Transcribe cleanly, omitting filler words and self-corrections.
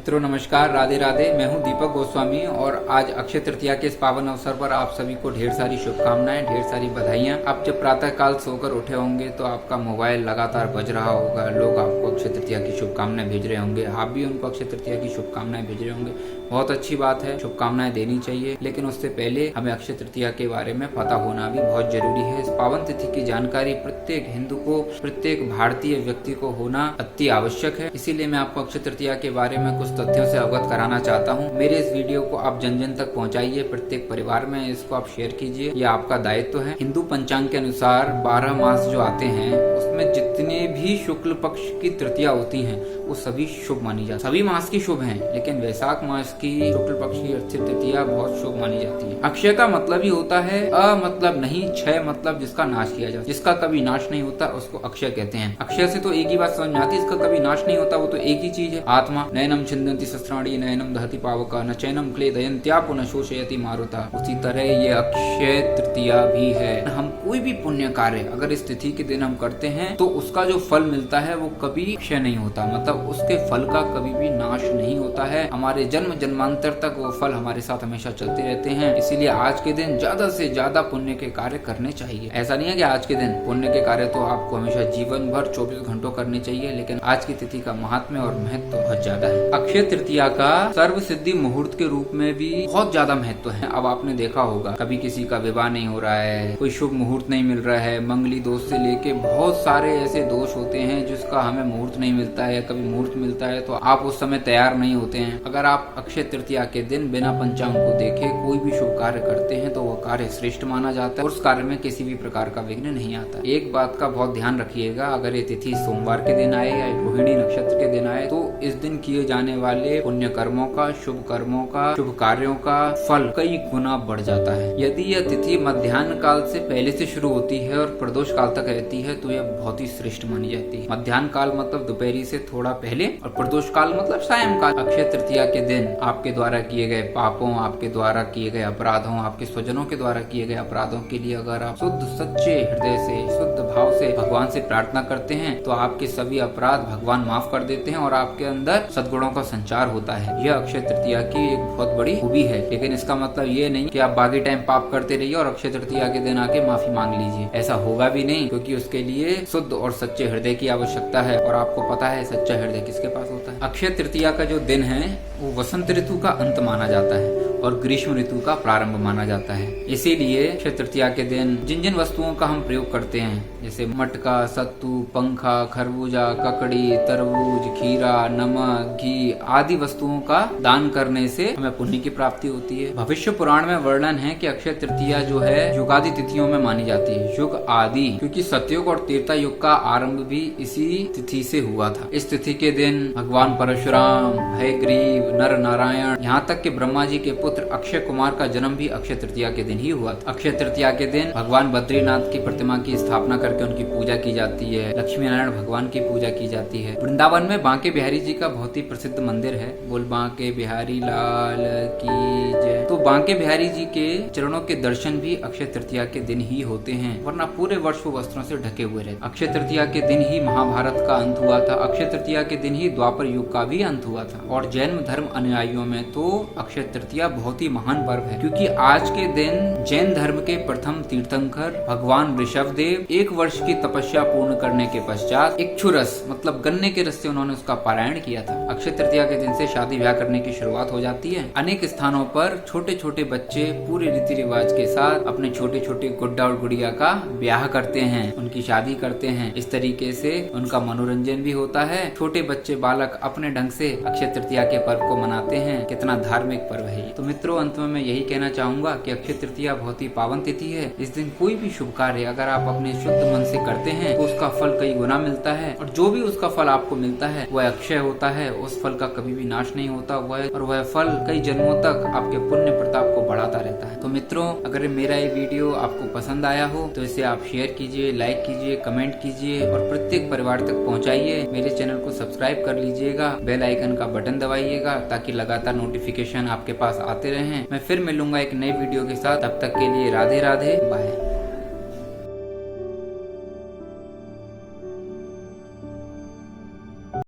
मित्रों नमस्कार, राधे राधे। मैं हूं दीपक गोस्वामी और आज अक्षय तृतीया के इस पावन अवसर पर आप सभी को ढेर सारी शुभकामनाएं, ढेर सारी बधाइयां। आप जब प्रातः काल सोकर उठे होंगे तो आपका मोबाइल लगातार बज रहा होगा, लोग आपको अक्षय तृतीया की शुभकामनाएं भेज रहे होंगे, आप भी उनको अक्षय तृतीया की शुभकामनाएं भेज रहे होंगे। बहुत अच्छी बात है, शुभकामनाएं देनी चाहिए, लेकिन उससे पहले हमें अक्षय तृतीया के बारे में पता होना भी बहुत जरूरी है। इस पावन तिथि की जानकारी प्रत्येक हिंदू को, प्रत्येक भारतीय व्यक्ति को होना अति आवश्यक है। इसीलिए मैं आपको अक्षय तृतीया के बारे में कुछ तथ्यों से अवगत कराना चाहता हूँ। मेरे इस वीडियो को आप जन जन तक पहुँचाइए, प्रत्येक परिवार में इसको आप शेयर कीजिए, ये आपका दायित्व है। हिंदू पंचांग के अनुसार 12 मास जो आते हैं उसमें जितने भी शुक्ल पक्ष की तृतीया होती हैं वो सभी शुभ मानी जाती है। सभी मास की शुभ हैं, लेकिन वैशाख मास की शुक्ल पक्ष की अक्षय तृतीया बहुत शुभ मानी जाती है। अक्षय का मतलब ही होता है मतलब नहीं, क्षय मतलब जिसका नाश किया जाता है, जिसका कभी नाश नहीं होता उसको अक्षय कहते हैं। अक्षय से तो एक ही बात समझ में आती है, इसका कभी नाश नहीं होता, वो तो एक ही चीज है, आत्मा। नयनम छिन्दन्ति शस्त्राणि नयनम दहति पावका न चैनम क्लेदयन्त्या पुनः शोषयति मारुता। उसी तरह ये अक्षय तृतीया भी है। हम कोई भी पुण्य कार्य अगर इस तिथि के दिन हम करते हैं तो उसका जो फल मिलता है वो कभी क्षय नहीं होता, मतलब उसके फल का कभी भी नाश नहीं होता है। हमारे जन्म जन्मांतर तक वो फल हमारे साथ हमेशा चलते रहते हैं। इसीलिए आज के दिन ज्यादा से ज्यादा पुण्य के कार्य करने चाहिए। ऐसा नहीं है कि आज के दिन पुण्य के कार्य तो आपको हमेशा जीवन भर 24 घंटों करने चाहिए, लेकिन आज की तिथि का महात्म्य और महत्व बहुत ज्यादा है। अक्षय तृतीया का सर्व सिद्धि मुहूर्त के रूप में भी बहुत ज्यादा महत्व है। अब आपने देखा होगा कभी किसी का विवाह नहीं हो रहा है, कोई शुभ मुहूर्त नहीं मिल रहा है, मंगली दोष से लेके बहुत सारे ऐसे दोष होते हैं जिसका हमें मुहूर्त नहीं मिलता है, कभी मुहूर्त मिलता है तो आप उस समय तैयार नहीं होते हैं। अगर आप अक्षय तृतीया के दिन बिना पंचांग को देखे कोई भी शुभ कार्य करते हैं तो वह कार्य श्रेष्ठ माना जाता है और उस कार्य में किसी भी प्रकार का विघ्न नहीं आता। एक बात का बहुत ध्यान रखिएगा, अगर ये तिथि सोमवार के दिन आए या रोहिणी नक्षत्र के दिन आए तो इस दिन किए जाने वाले पुण्य कर्मों का, शुभ कर्मों का, शुभ कार्यों का फल कई गुना बढ़ जाता है। यदि यह तिथि मध्याह्न काल से पहले से शुरू होती है और प्रदोष काल तक रहती है तो यह बहुत ही श्रेष्ठ मानी जाती है। मध्याह्न काल मतलब दोपहरी से थोड़ा पहले और प्रदोष काल मतलब सायंकाल। अक्षय तृतीया के दिन आपके द्वारा किए गए पापों, आपके द्वारा किए गए अपराधों, आपके स्वजनों के द्वारा किए गए अपराधों के लिए अगर आप शुद्ध सच्चे हृदय से, शुद्ध भाव से भगवान से प्रार्थना करते हैं तो आपके सभी अपराध भगवान माफ कर देते हैं और आपके अंदर सद्गुणों का संचार होता है। यह अक्षय तृतीया की एक बहुत बड़ी खूबी है, लेकिन इसका मतलब ये नहीं कि आप बाकी टाइम पाप करते रहिए और अक्षय तृतीया के दिन आके माफी मांग लीजिए। ऐसा होगा भी नहीं, क्योंकि उसके लिए शुद्ध और सच्चे हृदय की आवश्यकता है और आपको पता है सच्चा हृदय किसके पास होता है। अक्षय तृतीया का जो दिन है वो वसंत ऋतु का अंत माना जाता है और ग्रीष्म ऋतु का प्रारंभ माना जाता है। इसीलिए अक्षय तृतीया के दिन जिन जिन वस्तुओं का हम प्रयोग करते हैं जैसे मटका, सत्तू, पंखा, खरबूजा, ककड़ी, तरबूज, खीरा, नमक, घी आदि वस्तुओं का दान करने से हमें पुण्य की प्राप्ति होती है। भविष्य पुराण में वर्णन है कि अक्षय तृतीया जो है युगादि तिथियों में मानी जाती है। युग आदि क्योंकि सतयुग और त्रेता युग का आरंभ भी इसी तिथि से हुआ था। इस तिथि के दिन भगवान परशुराम, हयग्रीव, नर नारायण, यहाँ तक कि ब्रह्मा जी के पुत्र अक्षय कुमार का जन्म भी अक्षय तृतीया के दिन ही हुआ था। अक्षय तृतीया के दिन भगवान बद्रीनाथ की प्रतिमा की स्थापना करके उनकी पूजा की जाती है। लक्ष्मी नारायण भगवान की पूजा की जाती है। वृंदावन में बांके बिहारी जी का बहुत ही प्रसिद्ध मंदिर है। बोल बांके बिहारी लाल की जय। तो बांके बिहारी जी के चरणों के दर्शन भी अक्षय तृतीया के दिन ही होते हैं, वरना पूरे वर्ष वो वस्त्रों से ढके हुए रहते। अक्षय तृतीया के दिन ही महाभारत का अंत हुआ था। अक्षय तृतीया के दिन ही द्वापर युग का भी अंत हुआ था। और जैन धर्म अनुयायियों में तो अक्षय तृतीया बहुत ही महान पर्व है, क्योंकि आज के दिन जैन धर्म के प्रथम तीर्थंकर भगवान ऋषभ देव 1 वर्ष की तपस्या पूर्ण करने के पश्चात इक्षुरस मतलब गन्ने के रस से उन्होंने उसका पारायण किया था। अक्षय तृतीया के दिन से शादी ब्याह करने की शुरुआत हो जाती है। अनेक स्थानों पर छोटे छोटे बच्चे पूरे रीति रिवाज के साथ अपने छोटे छोटे गुड्डा और गुड़िया का ब्याह करते हैं, उनकी शादी करते हैं। इस तरीके से उनका मनोरंजन भी होता है। छोटे बच्चे बालक अपने ढंग से अक्षय तृतीया के पर्व को मनाते हैं। कितना धार्मिक पर्व है ये। तो मित्रों, अंत में मैं यही कहना चाहूंगा कि अक्षय तृतीया बहुत ही पावन तिथि है। इस दिन कोई भी शुभ कार्य अगर आप अपने शुद्ध मन से करते हैं तो उसका फल कई गुना मिलता है और जो भी उसका फल आपको मिलता है वह अक्षय होता है। उस फल का कभी भी नाश नहीं होता और वह फल कई जन्मों तक आपके पुण्य प्रताप को बढ़ाता रहता है। तो मित्रों, अगर मेरा ये वीडियो आपको पसंद आया हो तो इसे आप शेयर कीजिए, लाइक कीजिए, कमेंट कीजिए और प्रत्येक परिवार तक पहुँचाइए। मेरे चैनल को सब्सक्राइब कर लीजिएगा, बेल आइकन का बटन दबाइएगा ताकि लगातार नोटिफिकेशन आपके पास आते रहें। मैं फिर मिलूंगा एक नई वीडियो के साथ। तब तक के लिए राधे राधे, बाय।